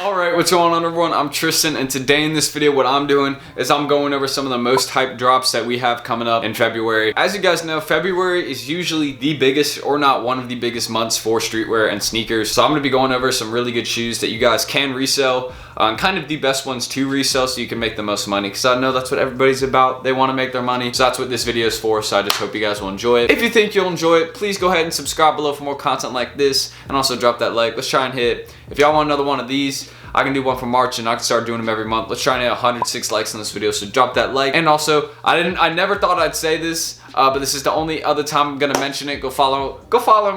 Alright, what's going on everyone? I'm Tristan, and today in this video what I'm doing is I'm going over some of the most hyped drops that we have coming up in February. As you guys know, February is usually the biggest, or not one of the biggest months for streetwear and sneakers. So I'm going to be going over some really good shoes that you guys can resell, and kind of the best ones to resell so you can make the most money, because I know that's what everybody's about. They want to make their money, so that's what this video is for. So I just hope you guys will enjoy it. If you think you'll enjoy it, please go ahead and subscribe below for more content like this, and also drop that like. Let's try and hit, if y'all want another one of these, I can do one for March and I can start doing them every month. Let's try and hit 106 likes on this video, so drop that like. And also, I never thought I'd say this, but this is the only other time I'm gonna mention it. Go follow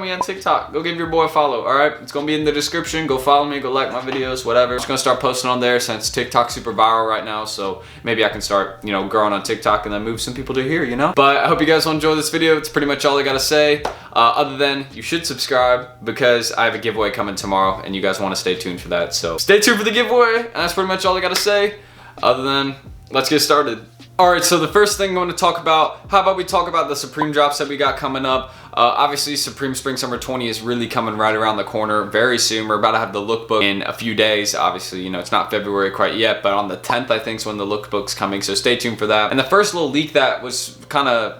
me on TikTok. Go give your boy a follow, alright? It's gonna be in the description. Go follow me, go like my videos, whatever. I'm just gonna start posting on there since TikTok's super viral right now, so maybe I can start, growing on TikTok and then move some people to here, But I hope you guys will enjoy this video. It's pretty much all I gotta say. Other than, you should subscribe because I have a giveaway coming tomorrow and you guys wanna stay tuned for that. So stay tuned for the giveaway, and that's pretty much all I gotta say. Other than, let's get started. Alright, so the first thing I'm going to talk about, how about we talk about the Supreme drops that we got coming up. Obviously, Supreme Spring Summer 20 is really coming right around the corner very soon. We're about to have the lookbook in a few days. Obviously, it's not February quite yet, but on the 10th, I think, is when the lookbook's coming, so stay tuned for that. And the first little leak that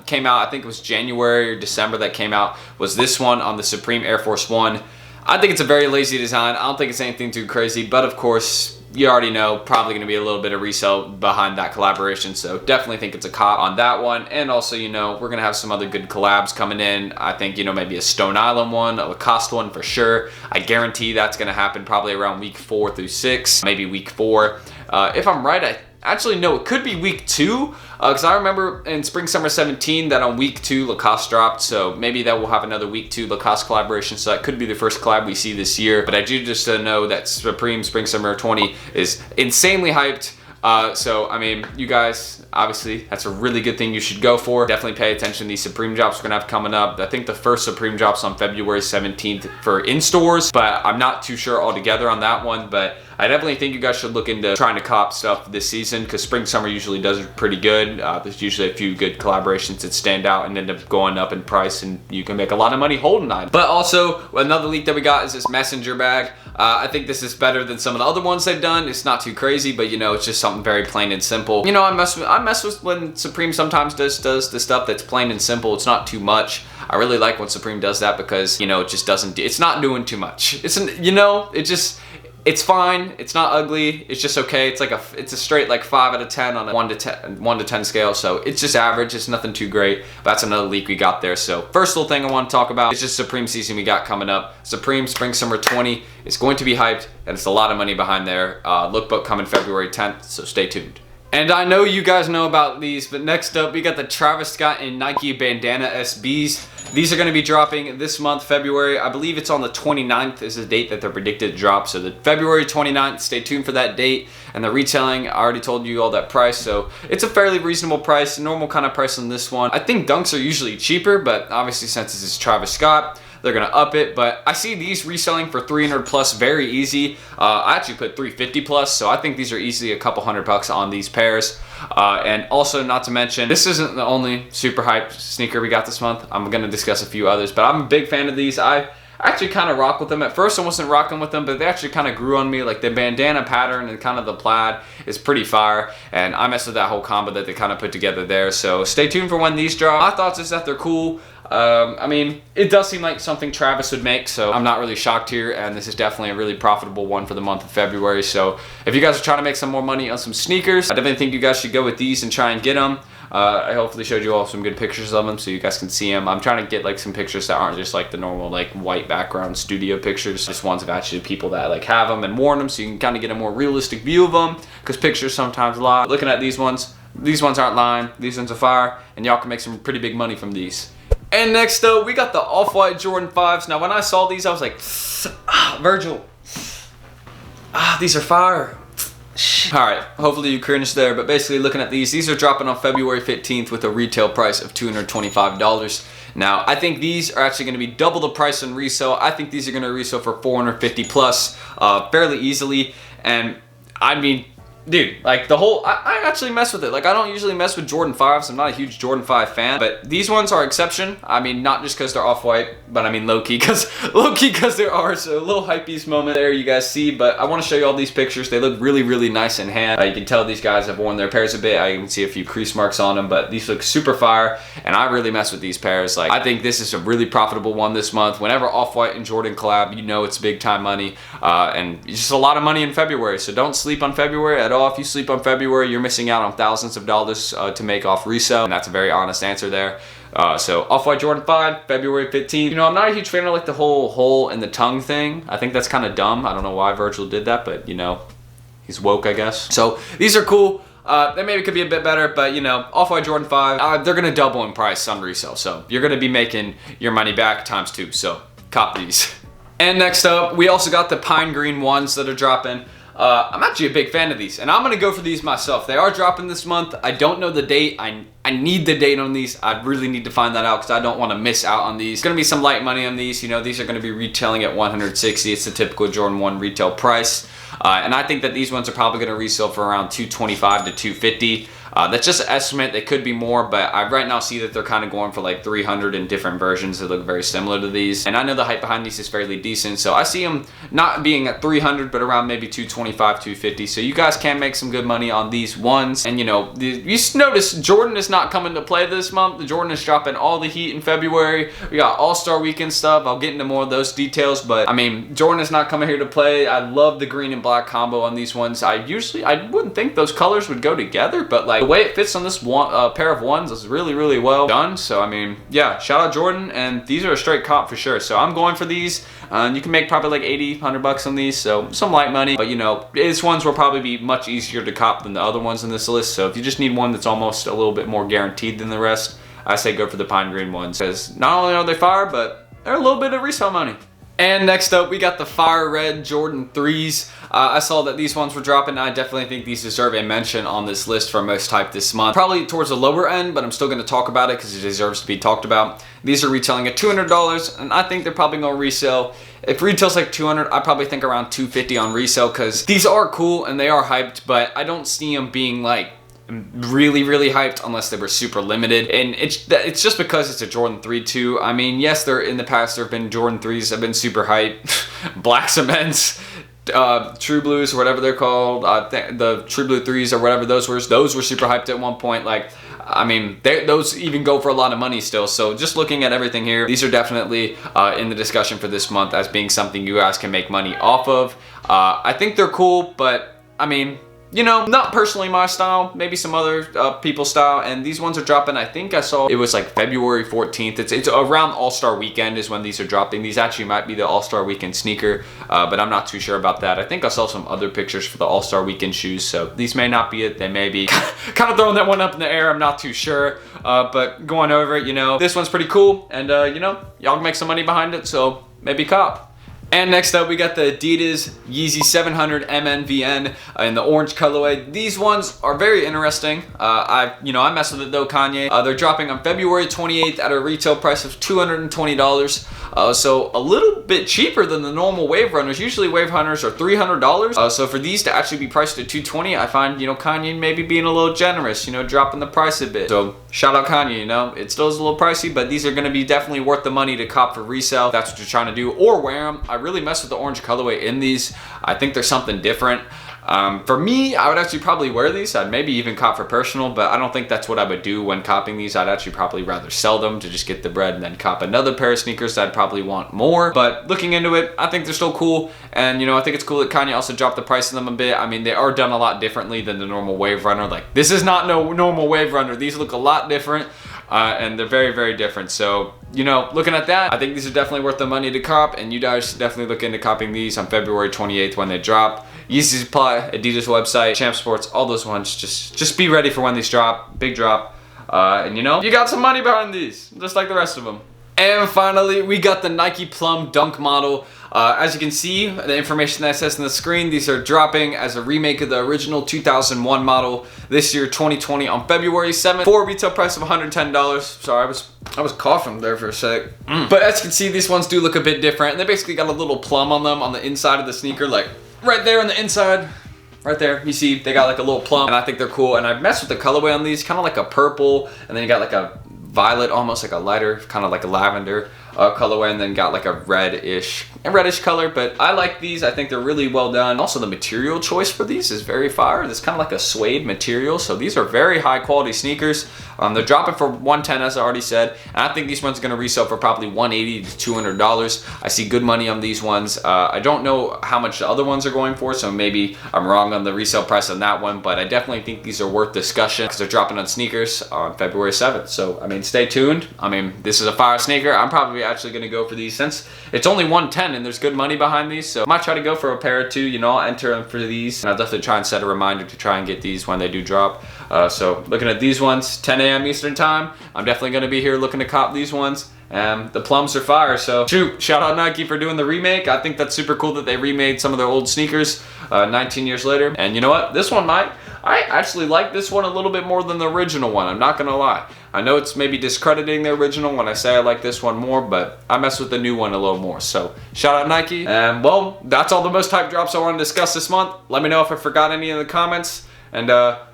came out, I think it was January or December that came out, was this one on the Supreme Air Force One. I think it's a very lazy design. I don't think it's anything too crazy, but of course, you already know, probably going to be a little bit of resale behind that collaboration, so definitely think it's a cop on that one. And also, we're going to have some other good collabs coming in. I think, maybe a Stone Island one, a Lacoste one for sure. I guarantee that's going to happen probably around week 4 through 6, maybe week 4. If I'm right, actually, no, it could be week 2, because I remember in Spring Summer 17 that on week 2 Lacoste dropped, so maybe that will have another week 2 Lacoste collaboration, so that could be the first collab we see this year. But I do just know that Supreme Spring Summer 20 is insanely hyped. So, I mean, you guys, obviously, that's a really good thing you should go for. Definitely pay attention to these Supreme drops we're going to have coming up. I think the first Supreme drops on February 17th for in-stores, but I'm not too sure altogether on that one. But I definitely think you guys should look into trying to cop stuff this season, because Spring Summer usually does it pretty good. There's usually a few good collaborations that stand out and end up going up in price, and you can make a lot of money holding on. But also, another leak that we got is this messenger bag. I think this is better than some of the other ones they've done. It's not too crazy, but it's just something very plain and simple. I mess with when Supreme sometimes does the stuff that's plain and simple. It's not too much. I really like when Supreme does that because, it just doesn't, it's not doing too much. It's fine. It's not ugly. It's just okay. It's a straight 5 out of 10 on a 1 to 10 scale. So it's just average. It's nothing too great. But that's another leak we got there. So first little thing I want to talk about is just Supreme season we got coming up. Supreme Spring Summer 20 is going to be hyped, and it's a lot of money behind there. Lookbook coming February 10th. So stay tuned. And I know you guys know about these, but next up we got the Travis Scott and Nike Bandana SBs. These are going to be dropping this month, February. I believe it's on the 29th is the date that they're predicted to drop. So the February 29th, stay tuned for that date. And the retailing, I already told you all that price. So it's a fairly reasonable price, normal kind of price on this one. I think Dunks are usually cheaper, but obviously since this is Travis Scott, they're gonna up it. But I see these reselling for 300 plus very easy. I actually put 350 plus, so I think these are easily a couple $100 on these pairs. And also, not to mention, this isn't the only super hyped sneaker we got this month. I'm gonna discuss a few others, but I'm a big fan of these. I actually kind of rock with them. At first I wasn't rocking with them, but they actually kind of grew on me. Like the bandana pattern and kind of the plaid is pretty fire, and I messed with that whole combo that they kind of put together there. So stay tuned for when these drop. My thoughts is that they're cool. I mean, it does seem like something Travis would make, so I'm not really shocked here, and this is definitely a really profitable one for the month of February. So if you guys are trying to make some more money on some sneakers, I definitely think you guys should go with these and try and get them. I hopefully showed you all some good pictures of them so you guys can see them. I'm trying to get some pictures that aren't just the normal white background studio pictures, just ones of actually people that have them and worn them, so you can kind of get a more realistic view of them, because pictures sometimes lie. Looking at these ones aren't lying. These ones are fire, and y'all can make some pretty big money from these. And next up, we got the OffWhite Jordan 5s. Now, when I saw these, I was like, Virgil, these are fire. Alright, hopefully you cringed there, but basically looking at these are dropping on February 15th with a retail price of $225. Now, I think these are actually going to be double the price on resale. I think these are going to resell for $450 plus fairly easily. And I mean, dude, like the whole, I actually mess with it. Like I don't usually mess with Jordan 5s. I'm not a huge Jordan 5 fan, but these ones are exception. I mean, not just because they're off-white, but I mean low-key because there are. So a little hypebeast moment there you guys see, but I want to show you all these pictures. They look really, really nice in hand. You can tell these guys have worn their pairs a bit. I can see a few crease marks on them, but these look super fire, and I really mess with these pairs. Like I think this is a really profitable one this month. Whenever Off-White and Jordan collab, you know it's big time money, and it's just a lot of money in February. So don't sleep on February at all. If you sleep on February, you're missing out on thousands of dollars to make off resale, and that's a very honest answer there. So Off-White Jordan 5, February 15th. You know, I'm not a huge fan of like the whole hole in the tongue thing. I think that's kind of dumb. I don't know why Virgil did that, but you know, he's woke, I guess. So these are cool. They maybe could be a bit better, but you know, Off-White Jordan 5, they're gonna double in price on resale. So you're gonna be making your money back ×2. So cop these. And next up, we also got the pine green 1s that are dropping. I'm actually a big fan of these, and I'm gonna go for these myself. They are dropping this month. I don't know the date. I need the date on these. I really need to find that out because I don't want to miss out on these. It's gonna be some light money on these. You know, these are gonna be retailing at $160. It's the typical Jordan 1 retail price. And I think that these ones are probably gonna resell for around $225 to $250. That's just an estimate. They could be more, but I right now see that they're kind of going for like 300 in different versions that look very similar to these. And I know the hype behind these is fairly decent, so I see them not being at 300, but around maybe 225, 250. So you guys can make some good money on these ones. And you know, you notice Jordan is not coming to play this month. The Jordan is dropping all the heat in February. We got All-Star Weekend stuff. I'll get into more of those details, but I mean, Jordan is not coming here to play. I love the green and black combo on these ones. I wouldn't think those colors would go together, but like the way it fits on this one pair of 1s is really, really well done. So I mean, yeah, shout out Jordan, and these are a straight comp for sure. So I'm going for these. You can make probably like 80, 100 bucks on these, so some light money, but you know, these ones will probably be much easier to cop than the other ones in this list. So if you just need one that's almost a little bit more guaranteed than the rest, I say go for the pine green ones, because not only are they fire, but they're a little bit of resale money. And next up, we got the fire red Jordan 3s. I saw that these ones were dropping. I definitely think these deserve a mention on this list for most hype this month. Probably towards the lower end, but I'm still going to talk about it because it deserves to be talked about. These are retailing at $200, and I think they're probably going to resell. If retail's like $200, I probably think around $250 on resale, because these are cool and they are hyped, but I don't see them being like really, really hyped unless they were super limited. And it's just because it's a Jordan 3 too. I mean, yes, in the past there have been Jordan 3s that have been super hyped. Black Cements, True Blues, or whatever they're called, the True Blue 3s or whatever those were super hyped at one point. Like, I mean, those even go for a lot of money still. So just looking at everything here, these are definitely in the discussion for this month as being something you guys can make money off of. I think they're cool, but I mean, you know, not personally my style, maybe some other people's style. And these ones are dropping, I think I saw it was like February 14th. It's around All-Star Weekend is when these are dropping. These actually might be the All-Star Weekend sneaker, but I'm not too sure about that. I think I saw some other pictures for the All-Star Weekend shoes, so these may not be it. They may be. Kind of throwing that one up in the air, I'm not too sure. But going over it, you know, this one's pretty cool, and you know, y'all can make some money behind it, so maybe cop. And next up, we got the Adidas Yeezy 700 MNVN in the orange colorway. These ones are very interesting. I mess with it though, Kanye. They're dropping on February 28th at a retail price of $220. So a little bit cheaper than the normal Wave Runners. Usually Wave Runners are $300. So for these to actually be priced at $220, I find, you know, Kanye maybe being a little generous, you know, dropping the price a bit. So shout out Kanye, you know, it still is a little pricey, but these are gonna be definitely worth the money to cop for resale. If that's what you're trying to do, or wear them. I really mess with the orange colorway in these. I think there's something different. For me, I would actually probably wear these. I'd maybe even cop for personal, but I don't think that's what I would do when copping these. I'd actually probably rather sell them to just get the bread and then cop another pair of sneakers that I'd probably want more. But looking into it, I think they're still cool. And you know, I think it's cool that Kanye also dropped the price of them a bit. I mean, they are done a lot differently than the normal Wave Runner. Like, this is not no normal Wave Runner. These look a lot different. And they're very, very different. So, you know, looking at that, I think these are definitely worth the money to cop, and you guys definitely look into copping these on February 28th when they drop. Yeezy Supply, Adidas website, Champ Sports, all those ones. Just be ready for when these drop. Big drop. And you know, you got some money behind these, just like the rest of them. And finally, we got the Nike Plum Dunk model. As you can see, the information that says on the screen, these are dropping as a remake of the original 2001 model this year, 2020, on February 7th for a retail price of $110. Sorry, I was coughing there for a sec. But as you can see, these ones do look a bit different. And they basically got a little plum on them on the inside of the sneaker, like right there on the inside. right there, you see they got like a little plum, and I think they're cool. And I messed with the colorway on these, kind of like a purple, and then you got like a violet, almost like a lighter, kind of like a lavender colorway, and then got like a reddish color. But I like these. I think they're really well done. Also, the material choice for these is very fire. It's kind of like a suede material, so these are very high quality sneakers. They're dropping for $110, as I already said, and I think these ones are going to resell for probably $180 to $200. I see good money on these ones. I don't know how much the other ones are going for, so maybe I'm wrong on the resale price on that one, but I definitely think these are worth discussion because they're dropping on sneakers on February 7th. So I mean, stay tuned. I mean, this is a fire sneaker. I'm probably actually going to go for these since it's only $110 and there's good money behind these, so I might try to go for a pair or two. You know, I'll enter them for these, and I'll definitely try and set a reminder to try and get these when they do drop. So looking at these ones, 10 a.m. Eastern time, I'm definitely going to be here looking to cop these ones. The Plums are fire, so shout out Nike for doing the remake. I think that's super cool that they remade some of their old sneakers 19 years later. And you know what, this one I actually like this one a little bit more than the original one, I'm not gonna lie. I know it's maybe discrediting the original when I say I like this one more, but I mess with the new one a little more. So shout out Nike. And well, that's all the most hype drops I want to discuss this month. Let me know if I forgot any in the comments, and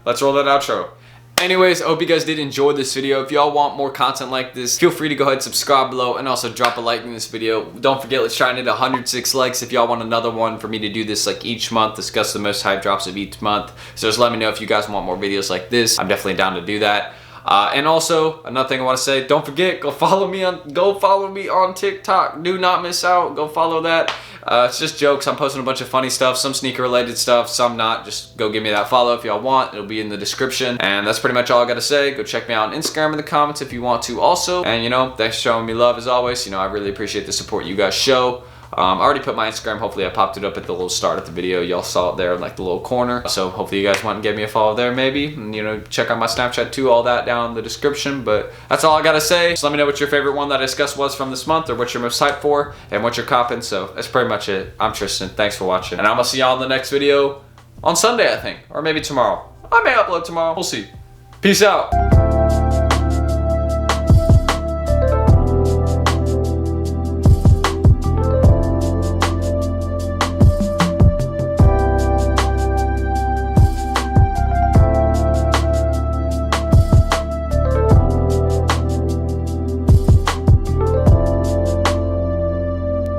let's roll that outro. Anyways, I hope you guys did enjoy this video. If y'all want more content like this, feel free to go ahead and subscribe below, and also drop a like in this video. Don't forget, let's try and hit 106 likes if y'all want another one for me to do this like each month, discuss the most hype drops of each month. So just let me know if you guys want more videos like this. I'm definitely down to do that. And also, another thing I want to say, don't forget, go follow me on TikTok. Do not miss out. Go follow that. It's just jokes. I'm posting a bunch of funny stuff, some sneaker related stuff, some not. Just go give me that follow if y'all want. It'll be in the description. And that's pretty much all I got to say. Go check me out on Instagram in the comments if you want to also. And you know, thanks for showing me love as always. You know, I really appreciate the support you guys show. I already put my Instagram. Hopefully I popped it up at the little start of the video. Y'all saw it there in like the little corner. So hopefully you guys want to give me a follow there maybe. And you know, check out my Snapchat too. All that down in the description. But that's all I got to say. Just let me know what your favorite one that I discussed was from this month, or what you're most hyped for, and what you're copping. So that's pretty much it. I'm Tristan. Thanks for watching. And I'm going to see y'all in the next video on Sunday, I think. Or maybe tomorrow. I may upload tomorrow. We'll see. Peace out.